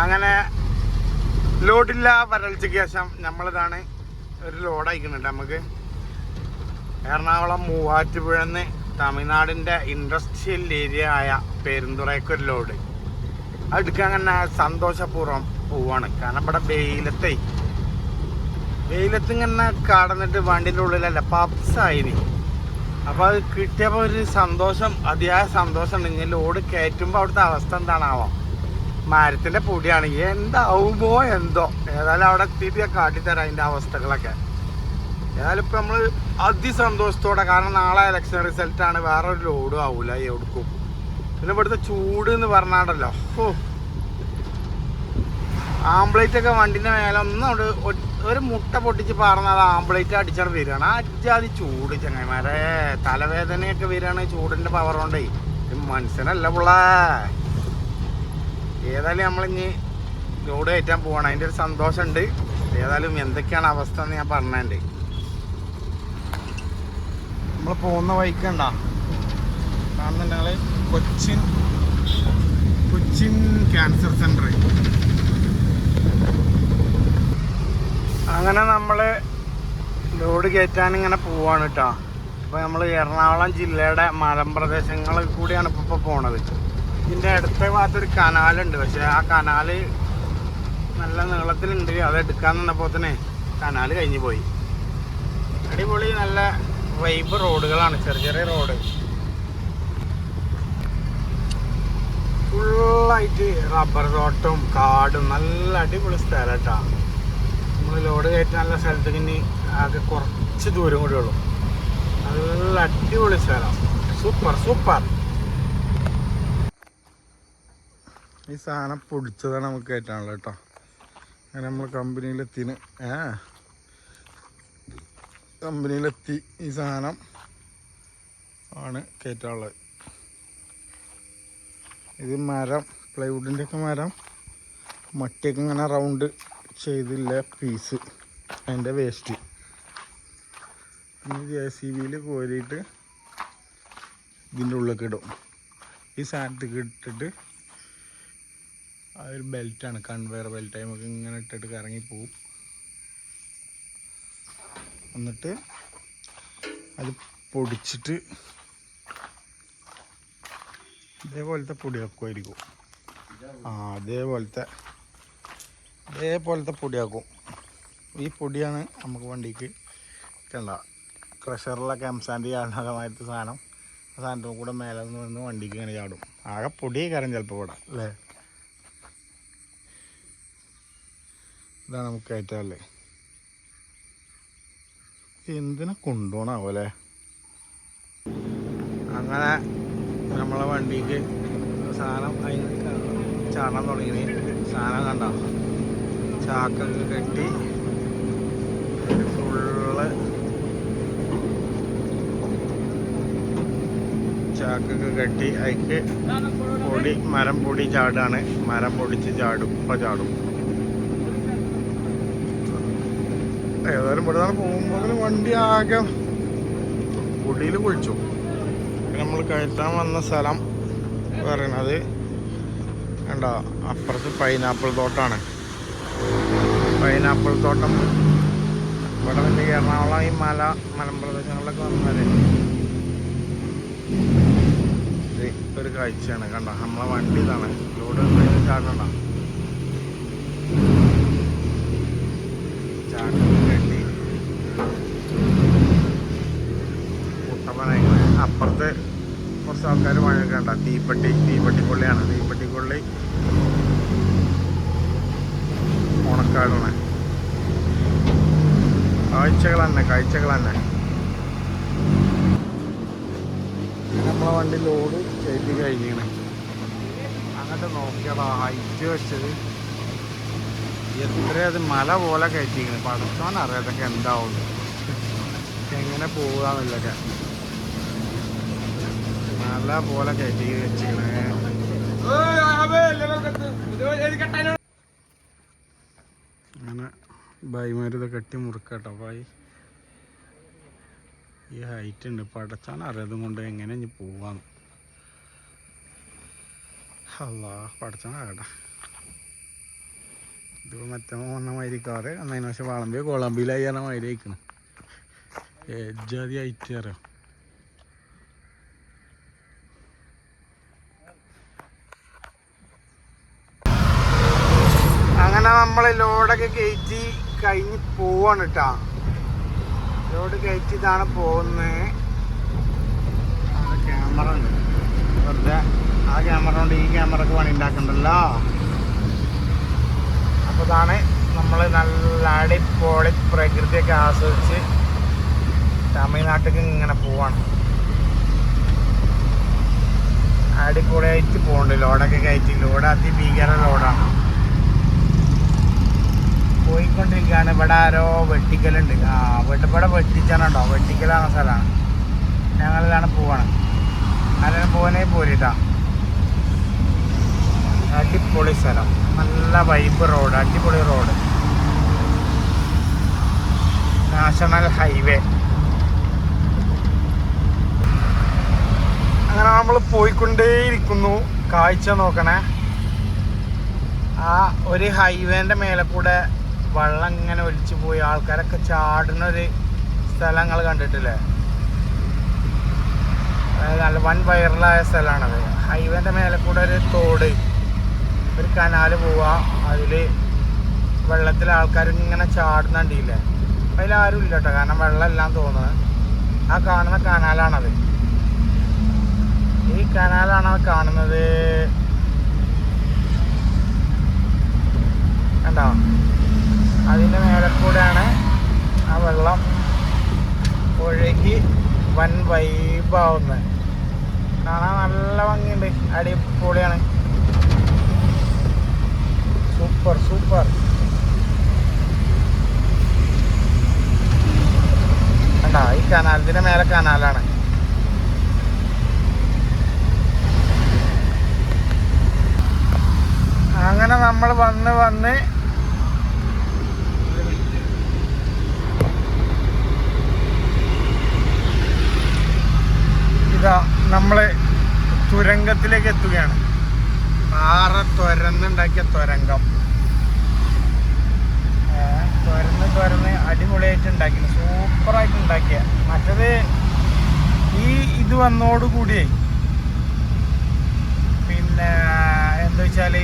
അങ്ങനെ ലോഡില്ല വരൾച്ചയ്ക്ക് ശേഷം നമ്മളിതാണ് ഒരു ലോഡ് അയക്കുന്നുണ്ട് നമുക്ക്. എറണാകുളം മൂവാറ്റുപുഴന്ന് തമിഴ്നാടിൻ്റെ ഇൻഡസ്ട്രിയൽ ഏരിയ ആയ പെരുന്തുറയ്ക്കൊരു ലോഡ് അതെടുക്കാൻ അങ്ങനെ സന്തോഷപൂർവ്വം പോവാണ്. കാരണം ഇവിടെ വെയിലത്ത് ഇങ്ങനെ കടന്നിട്ട് വണ്ടിൻ്റെ ഉള്ളിലല്ല പപ്സായിന്. അപ്പോൾ അത് കിട്ടിയപ്പോൾ ഒരു സന്തോഷം, അതിയായ സന്തോഷം ഉണ്ടെങ്കിൽ ലോഡ് കയറ്റുമ്പോൾ അവിടുത്തെ അവസ്ഥ എന്താണാവാം. മരത്തിൻ്റെ പൊടിയാണെങ്കിൽ എന്താവുമോ എന്തോ. ഏതായാലും അവിടെ എത്തിയിട്ട് ഞാൻ കാട്ടിത്തരാം അതിൻ്റെ അവസ്ഥകളൊക്കെ. ഏതായാലും ഇപ്പം നമ്മൾ അതിസന്തോഷത്തോടെ, കാരണം നാളെ ഇലക്ഷൻ റിസൾട്ടാണ്, വേറൊരു ലോഡും ആവില്ല എവിടേക്കും. പിന്നെ ഇവിടുത്തെ ചൂട് എന്ന് പറഞ്ഞാണ്ടല്ലോ, ആംബ്ലേറ്റൊക്കെ വണ്ടിൻ്റെ മേലെ ഒന്നും അവിടെ ഒരു മുട്ട പൊട്ടിച്ച് പറഞ്ഞാൽ അത് ആംബ്ലേറ്റ് അടിച്ചാൽ വരികയാണ്. അജാതി ചൂട് ചങ്ങന്മാരെ, തലവേദനയൊക്കെ വരികയാണ് ചൂടിൻ്റെ പവർ കൊണ്ടേ. മനുഷ്യനല്ല പുള്ള. ഏതായാലും നമ്മളിനി ലോഡ് കയറ്റാൻ പോവാണ്, അതിൻ്റെ ഒരു സന്തോഷമുണ്ട്. ഏതായാലും എന്തൊക്കെയാണ് അവസ്ഥ എന്ന് ഞാൻ പറഞ്ഞുണ്ട്. നമ്മൾ പോകുന്ന വഴിക്കണ്ട കാണുന്നുണ്ടെങ്കിൽ കൊച്ചിൻ ക്യാൻസർ സെൻ്റർ. അങ്ങനെ നമ്മൾ ലോഡ് കയറ്റാൻ ഇങ്ങനെ പോവാണ് കേട്ടോ. അപ്പോൾ നമ്മൾ എറണാകുളം ജില്ലയുടെ മലമ്പ്രദേശങ്ങളിൽ കൂടിയാണ് ഇപ്പോൾ പോണത്. ഇതിൻ്റെ അടുത്ത ഭാഗത്തൊരു കനാലുണ്ട്, പക്ഷേ ആ കനാല് നല്ല നീളത്തിലുണ്ട്. അതെടുക്കാൻ നിന്നപ്പോൾ തന്നെ കനാല് കഴിഞ്ഞു പോയി. അടിപൊളി നല്ല വൈബ് റോഡുകളാണ്, ചെറിയ റോഡ്. ഫുള്ളായിട്ട് റബ്ബർ തോട്ടവും കാടും, നല്ല അടിപൊളി സ്ഥലം കേട്ടോ. നമ്മൾ ലോഡ് കയറ്റാനുള്ള സ്ഥലത്തേക്ക് ഇനി ആകെ കുറച്ച് ദൂരം കൂടെ ഉള്ളൂ. നല്ല അടിപൊളി സ്ഥലം, സൂപ്പർ. ഈ സാധനം പൊടിച്ചതാണ് നമുക്ക് കയറ്റാനുള്ളത് കേട്ടോ. അങ്ങനെ നമ്മൾ കമ്പനിയിലെത്തി ഈ സാധനം ആണ് കയറ്റാനുള്ളത്. ഇത് മരം, പ്ലൈവുഡിൻ്റെ ഒക്കെ മരം, മട്ടിയൊക്കെ ഇങ്ങനെ റൗണ്ട് ചെയ്തില്ല പീസ്, അതിൻ്റെ വേസ്റ്റ് ഇനി JCB കോരിയിട്ട് ഇതിൻ്റെ ഉള്ളിലേക്ക് ഇടും. ഈ സാധനത്തേക്ക് ഇട്ടിട്ട് അതൊരു ബെൽറ്റാണ്, കൺവെയർ ബെൽറ്റ്. നമുക്ക് ഇങ്ങനെ ഇട്ടിട്ട് കറങ്ങിപ്പോവും. എന്നിട്ട് അത് പൊടിച്ചിട്ട് ഇതേപോലത്തെ പൊടിയാക്കുമായിരിക്കും. അതേപോലത്തെ പൊടിയാക്കും. ഈ പൊടിയാണ് നമുക്ക് വണ്ടിക്ക് കണ്ട ക്രഷറിലൊക്കെ എംസാൻഡ് ചാടുന്നതുമായിട്ട് സാധനം. ആ സാധനത്തിന് കൂടെ മേലെ നിന്ന് വണ്ടിക്ക് ഇങ്ങനെ ചാടും. ആകെ പൊടിയേ കാര്യം ചിലപ്പോൾ ഇവിടെ അല്ലേ. ഇതാണ് നമുക്ക് കയറ്റാല്ലേ. എന്തിനെ കൊണ്ടുപോകണാവോ അല്ലേ. അങ്ങനെ നമ്മളെ വണ്ടിക്ക് സാധനം അതിന് ചാടാൻ തുടങ്ങി. സാധനം കണ്ട ചാക്കൊക്കെ കെട്ടി ഫുള്ള് ചാക്കൊക്കെ കെട്ടി അതിക്ക് മരം പൊടി ചാടാണ്. മരം പൊടിച്ച് ചാടും, ചാടും. ഏതായാലും ഇവിടെ നിന്ന് പോകുമ്പോൾ വണ്ടി ആകെ പൊടിയിൽ കുളിച്ചു. നമ്മൾ കയറ്റാൻ വന്ന സ്ഥലം പറയുന്നത് കണ്ടോ, അപ്പുറത്ത് പൈനാപ്പിൾ തോട്ടമാണ്. പൈനാപ്പിൾ തോട്ടം ഇവിടെ വലിയ എറണാകുളം ഈ മലമ്പ്രദേശങ്ങളിലൊക്കെ വന്നാലേ ഒരു കാഴ്ചയാണ്. കണ്ടോ നമ്മളെ വണ്ടി ഇതാണ്. ലോഡ് ചാടണ്ട, കെട്ടി കുട്ടപ്പനായി. അപ്പുറത്ത് കുറച്ച് ആൾക്കാർ മഴക്കണ്ട. തീപ്പെട്ടിക്കൊള്ളിയാണ്. തീപ്പെട്ടിക്കൊള്ളി ഉണക്കാടാണ്. കാഴ്ചകൾ തന്നെ. നമ്മളെ വണ്ടി ലോഡ് കയറ്റി കഴിഞ്ഞാണ്. അങ്ങോട്ട് നോക്കിയടാ ഹൈറ്റ് വെച്ചത് എത്രയത് മല പോലെ കയറ്റിയിരിക്കുന്നത്. പഠിച്ചോനറിയാം അതൊക്കെ എന്താവും, എങ്ങനെ പോകാന്നില്ലൊക്കെ. മല പോലെ കയറ്റി വെച്ചിരിക്കണേ. അങ്ങനെ ബൈമാരിത് കെട്ടി മുറുക്കട്ടോ. ബായി ഈ ഹൈറ്റ് ഉണ്ട്. പഠിച്ചാനറിയാതും കൊണ്ട് എങ്ങനെ ഇനി പോവാന്ന്. അല്ലാ പഠിച്ചാനാകട്ടെ. ഇത് മറ്റേ വന്ന മാതിരി കാറ് അന്നതിന് പക്ഷെ വളമ്പി കൊളംബിയിലായി പറഞ്ഞ മാതിരി അയക്കണം ജാതി ആയിട്ട് അറിയാം. അങ്ങനെ നമ്മൾ ലോഡൊക്കെ കയറ്റി കഴിഞ്ഞ് പോവാണ് കേട്ടോ. ലോഡ് കയറ്റി ഇതാണ് പോകുന്നത്. ക്യാമറ ഉണ്ട് വെറുതെ ആ ക്യാമറ കൊണ്ട് ഈ ക്യാമറക്ക് പണി ഉണ്ടാക്കണ്ടല്ലോ. അപ്പോൾ ഇതാണ് നമ്മൾ നല്ല അടിപൊളി പ്രകൃതിയൊക്കെ ആസ്വദിച്ച് തമിഴ്നാട്ടിലേക്ക് ഇങ്ങനെ പോവാണ്. അടിപൊളിയായിട്ട് പോകുന്നുണ്ട്. ലോഡൊക്കെ കയറ്റി ലോഡ് അതിഭീകര ലോഡാണ് പോയിക്കൊണ്ടിരിക്കുകയാണ്. ഇവിടെ ആരോ വെട്ടിക്കലുണ്ട്. ഇവിടെ വെട്ടിച്ചാണോ വെട്ടിക്കലാണ് സ്ഥലമാണ്. ഞങ്ങളിലാണ് പോവാണ്. അതിന് പോകാനേ പോരിട്ടാ. അടിപൊളി സ്ഥലം, നല്ല വൈബ് റോഡ്, അടിപൊളി റോഡ്, നാഷണൽ ഹൈവേ. അങ്ങനെ നമ്മൾ പോയിക്കൊണ്ടേയിരിക്കുന്നു. കാഴ്ച നോക്കണേ. ആ ഒരു ഹൈവേൻ്റെ മേലെ കൂടെ വെള്ളം ഇങ്ങനെ ഒലിച്ചു പോയി ആൾക്കാരൊക്കെ ചാടുന്നൊരു സ്ഥലങ്ങൾ കണ്ടിട്ടില്ലേ? അതായത് നല്ല വൻ വൈറലായ സ്ഥലമാണത്. ഹൈവേൻ്റെ മേലെ കൂടെ ഒരു തോട്, ഒരു കനാല് പോവുക. അതിൽ വെള്ളത്തിൽ ആൾക്കാർ ഇങ്ങനെ ചാടുന്നുണ്ടില്ലേ? അതിലാരും ഇല്ല കേട്ടോ, കാരണം വെള്ളമെല്ലാം തോന്നുന്നത്. ആ കാണുന്ന കനാലാണത്. ഈ കനാലാണ് കാണുന്നത് കണ്ടോ? അതിൻ്റെ മേലെ കൂടെയാണ് ആ വെള്ളം ഒഴുകി വൻ വൈബാവുന്നത്. കാണാൻ നല്ല ഭംഗിയുണ്ട്, അടിപൊളിയാണ്. Super super. കണ്ടോ? ഈ കനാലത്തിൻ്റെ മേലെ കനാലാണ്. അങ്ങനെ നമ്മൾ വന്ന് ഇതാ നമ്മൾ തുരങ്കത്തിലേക്ക് എത്തുകയാണ്. പാറ തുരന്നുണ്ടാക്കിയ തുരങ്കം. തുരന്ന് അടിപൊളിയായിട്ട് ഉണ്ടാക്കി, സൂപ്പറായിട്ട് ഉണ്ടാക്കിയ. മറ്റത് ഇത് വന്നോടുകൂടി പിന്നെ എന്താ വെച്ചാൽ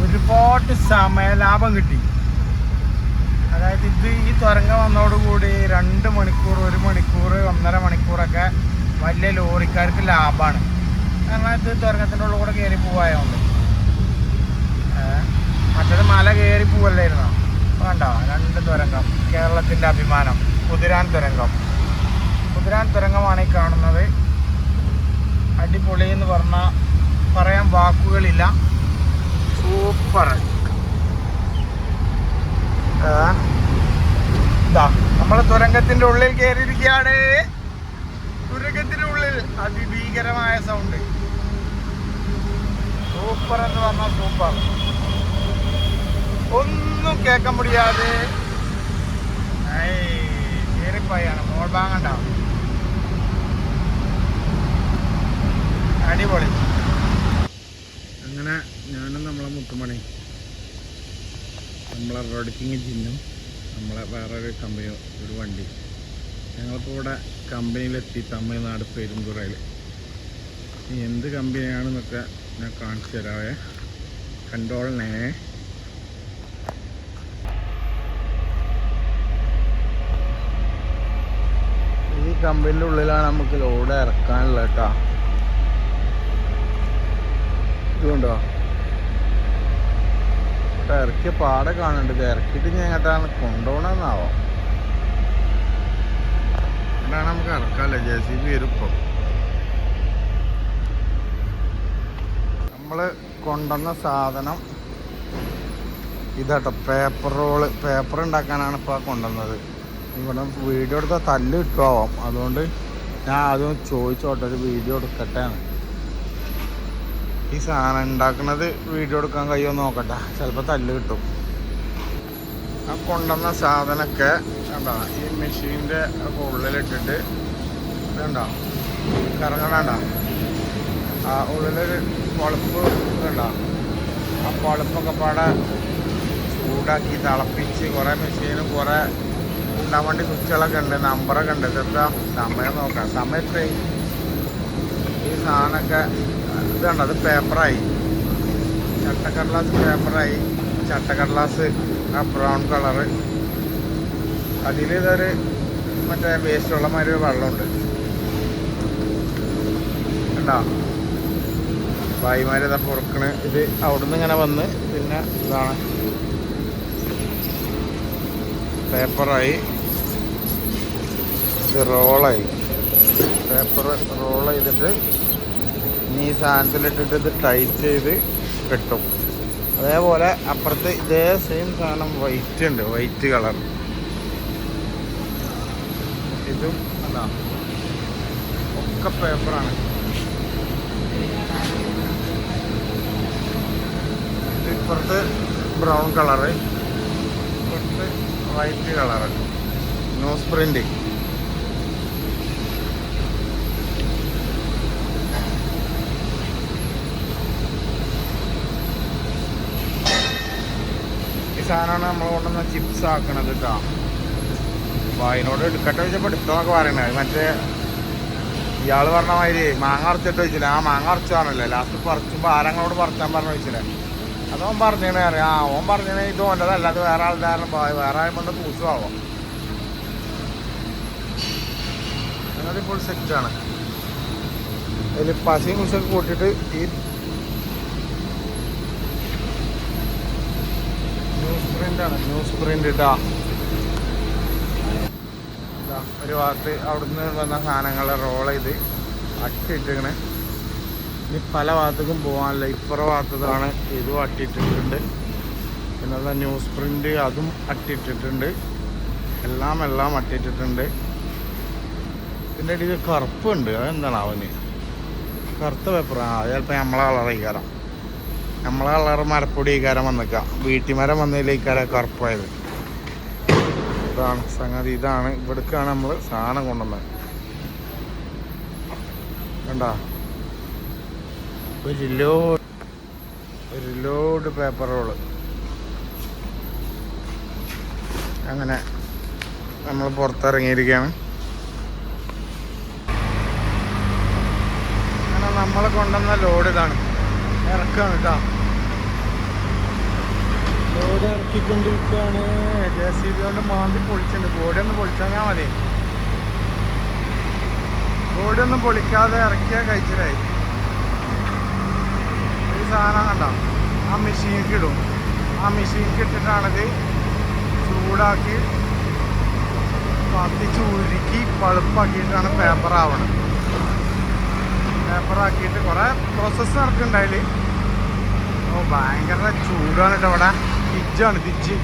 ഒരുപാട് സമയലാഭം കിട്ടി. അതായത് ഈ തുരങ്കം വന്നതോടുകൂടി 2 മണിക്കൂർ, 1 മണിക്കൂർ, 1.5 മണിക്കൂറൊക്കെ വലിയ ലോറിക്കാർക്ക് ലാഭമാണ്. കാരണം ഇത് തുരങ്കത്തിൻ്റെ ഉള്ളിൽ കൂടെ കയറി പോവായതുകൊണ്ട്. മറ്റത് മല കയറി പോവല്ലായിരുന്നോ? വേണ്ട, 2 തുരങ്കം. കേരളത്തിൻ്റെ അഭിമാനം കുതിരാൻ തുരങ്കം. കുതിരാൻ തുരങ്കമാണ് ഈ കാണുന്നത്. അടിപൊളി എന്ന് പറഞ്ഞാൽ പറയാൻ വാക്കുകളില്ല. സൂപ്പർ. ഇതാ നമ്മൾ തുരങ്കത്തിൻ്റെ ഉള്ളിൽ കയറിയിരിക്കുകയാണ്. തുരങ്കത്തിൻ്റെ ഉള്ളിൽ അതിഭീകരമായ സൗണ്ട്. സൂപ്പർ എന്ന് പറഞ്ഞാൽ സൂപ്പർ. ഒന്നും കേൾക്കാൻ മുടിയാതെ കയറിപ്പോയാണ്. മോൾ ഭാഗണ്ടാവും. അടിപൊളി. അങ്ങനെ ഞാനും നമ്മളെ മുത്തുമണി, നമ്മളെ റോഡിക്കിങ് ജിന്നും, നമ്മളെ വേറൊരു കമ്പനി ഒരു വണ്ടി, ഞങ്ങളിപ്പോൾ ഇവിടെ കമ്പനിയിലെത്തി. തമിഴ്നാട് പെരുമ്പുറയിൽ. എന്ത് കമ്പനിയാണെന്നൊക്കെ ഞാൻ കാണിച്ചു തരാവേ, കണ്ടോളണേ. ഈ കമ്പനിയുടെ ഉള്ളിലാണ് നമുക്ക് ലോഡ് ഇറക്കാനുള്ളത് കേട്ടോ. ഇതുകൊണ്ടോ ഇറക്കിയ പാടെ കാണുന്നുണ്ട്. ഇത് ഇറക്കിയിട്ട് ഞാൻ എങ്ങോട്ടാണ് കൊണ്ടുപോകണമെന്നാവോ? ഇതാണ് നമുക്ക് ഇറക്കാമല്ലേ. JCB വരും. ഇപ്പോൾ നമ്മൾ കൊണ്ടുവന്ന സാധനം ഇതാട്ടോ, പേപ്പർ റോള്. പേപ്പർ ഉണ്ടാക്കാനാണ് ഇപ്പോൾ കൊണ്ടുവന്നത്. ഇവിടെ വീഡിയോ എടുത്താൽ തല്ല് കിട്ടുമാവാം. അതുകൊണ്ട് ഞാൻ ആദ്യം ചോദിച്ചോട്ടെ, ഒരു വീഡിയോ എടുക്കട്ടെ. ഈ സാധനം ഉണ്ടാക്കുന്നത് വീഡിയോ എടുക്കാൻ കഴിയുമോ നോക്കട്ടെ, ചിലപ്പോൾ തല്ല് കിട്ടും. ആ കൊണ്ടുവന്ന സാധനമൊക്കെ കണ്ടോ ഈ മെഷീൻ്റെ ഉള്ളിലിട്ടിട്ട് ഇതുണ്ടോ കറങ്ങണണ്ട. ആ ഉള്ളിലൊരു പൊളപ്പ് ഇതുണ്ടോ, ആ പളുപ്പൊക്കെ പാടെ ചൂടാക്കി തിളപ്പിച്ച് കുറേ മെഷീനും കുറേ ഉണ്ടാൻ വേണ്ടി സ്വിച്ചുകളൊക്കെ ഉണ്ട്, നമ്പറൊക്കെ ഉണ്ട്. ഇതെന്താ സമയം നോക്കാം, സമയം എത്രയായി? ഈ സാധനമൊക്കെ ഇതുണ്ട്, അത് പേപ്പറായി, ചട്ടക്കടലാസ് പേപ്പറായി. ചട്ടക്കടലാസ് ആ ബ്രൗൺ കളറ്, അതിൽ ഇതൊരു മറ്റേ വേസ്റ്റുള്ള മാതിരി ഒരു വെള്ളമുണ്ട് കണ്ടോ. ഭായിമാരിതാ പൊറുക്കണ്. ഇത് അവിടുന്ന് ഇങ്ങനെ വന്ന് പിന്നെ ഇതാണ് പേപ്പറായി, ഇത് റോളായി. പേപ്പർ റോൾ ചെയ്തിട്ട് ഇനി ഈ സാധനത്തിലിട്ടിട്ട് ഇത് ടൈറ്റ് ചെയ്ത് കിട്ടും. അതേപോലെ അപ്പുറത്ത് ഇതേ സെയിം സാധനം വൈറ്റ് ഉണ്ട്, വൈറ്റ് കളർ. ഇതും അല്ല ഒക്കെ പേപ്പറാണ്. ഇപ്പുറത്ത് ബ്രൗൺ കളറ്, ഇപ്പുറത്ത് വൈറ്റ് കളറ്, ന്യൂസ് പ്രിൻ്റ്. ഈ സാധനമാണ് നമ്മൾ കൊണ്ടുവന്ന ചിപ്സ് ആക്കണത് കേട്ടോ. അപ്പോൾ അതിനോട് എടുക്കട്ടെ വെച്ചപ്പോൾ എടുത്തോന്നൊക്കെ പറയണത്. മറ്റേ ഇയാൾ പറഞ്ഞ മാതിരി മാങ്ങ അറച്ചിട്ട് വെച്ചില്ല, ആ മാങ്ങ അറച്ചാണല്ലോ ലാസ്റ്റ് പറിച്ചുമ്പോൾ ആരങ്ങളോട് പറിച്ചാൻ പറഞ്ഞു വെച്ചില്ലേ. അതോൻ പറഞ്ഞേനെ അറിയാം. ഓൻ പറഞ്ഞേ ഇത് ഓൻ്റെതല്ല, അത് വേറെ ആൾക്കാരുടെ വേറെ ആയതുകൊണ്ട് പൂസമാവാം. അതിപ്പോൾ സെറ്റാണ്. അതിൽ പശയും കുശൊക്കെ കൂട്ടിയിട്ട് ഈ ന്യൂസ് പ്രിൻ്റാണ്, ന്യൂസ് പ്രിൻ്റ് ഇട്ടാ. ഒരു ഭാഗത്ത് അവിടുന്ന് വന്ന സാധനങ്ങൾ റോൾ ചെയ്ത് അട്ടിയിട്ടിങ്ങനെ. ഇനി പല ഭാഗത്തേക്കും പോകാനല്ല, ഇപ്പുറ ഭാഗത്താണ് ഇതും അട്ടിയിട്ടിട്ടുണ്ട്. പിന്നെ ന്യൂസ് പ്രിൻ്റ് അതും അട്ടിയിട്ടിട്ടുണ്ട്. എല്ലാം അട്ടിയിട്ടിട്ടുണ്ട്. ഇതിൻ്റെ ഇടയിൽ കറുപ്പുണ്ട്, അതെന്താണ് അവന് കറുത്ത പേപ്പറാണ്. അത് ചിലപ്പോൾ നമ്മളെ കളർ ഇക്കാരം, നമ്മളെ കളർ മരപ്പൊടി ഇക്കാരം വന്നേക്കാം. വീട്ടിമരം വന്നതിൽ ഇക്കാരം കറുപ്പായത്. ഇതാണ് സംഗതി. ഇതാണ് ഇവിടേക്കാണ് നമ്മൾ സാധനം കൊണ്ടുവന്നത് കണ്ടോ. ഒരു ലോഡ് പേപ്പർ റോള് അങ്ങനെ നമ്മൾ പുറത്തിറങ്ങിയിരിക്കുകയാണ്. അങ്ങനെ നമ്മൾ കൊണ്ടുവന്ന ലോഡ് ഇതാണ്, ഇറക്കാണ് കേട്ടോ. ലോഡ് ഇറക്കിക്കൊണ്ടിരിക്കുകയാണ്. JCB കൊണ്ട് മാന്തി പൊളിച്ചിട്ടുണ്ട്. ബോഡി ഒന്ന് പൊളിച്ചാൽ മതി. ബോഡി ഒന്നും പൊളിക്കാതെ ഇറക്കിയാൽ കഴിച്ചിലായി. ഈ സാധനം കണ്ടോ, ആ മെഷീനിക്ക് ഇടും. ആ മെഷീനിക്ക് ഇട്ടിട്ടാണിത് ചൂടാക്കി കത്തിച്ച് ഉരുക്കി പളുപ്പാക്കിയിട്ടാണ് പേപ്പറാവണം. പേപ്പറാക്കിയിട്ട് കുറേ പ്രോസസ്സ് നടക്കുന്നുണ്ട് അതിൽ. ഓ ഭയങ്കര ചൂടാണ് കേട്ടോ. ഇവിടെ തിജ്ജാണ്, തിജ്ജ്.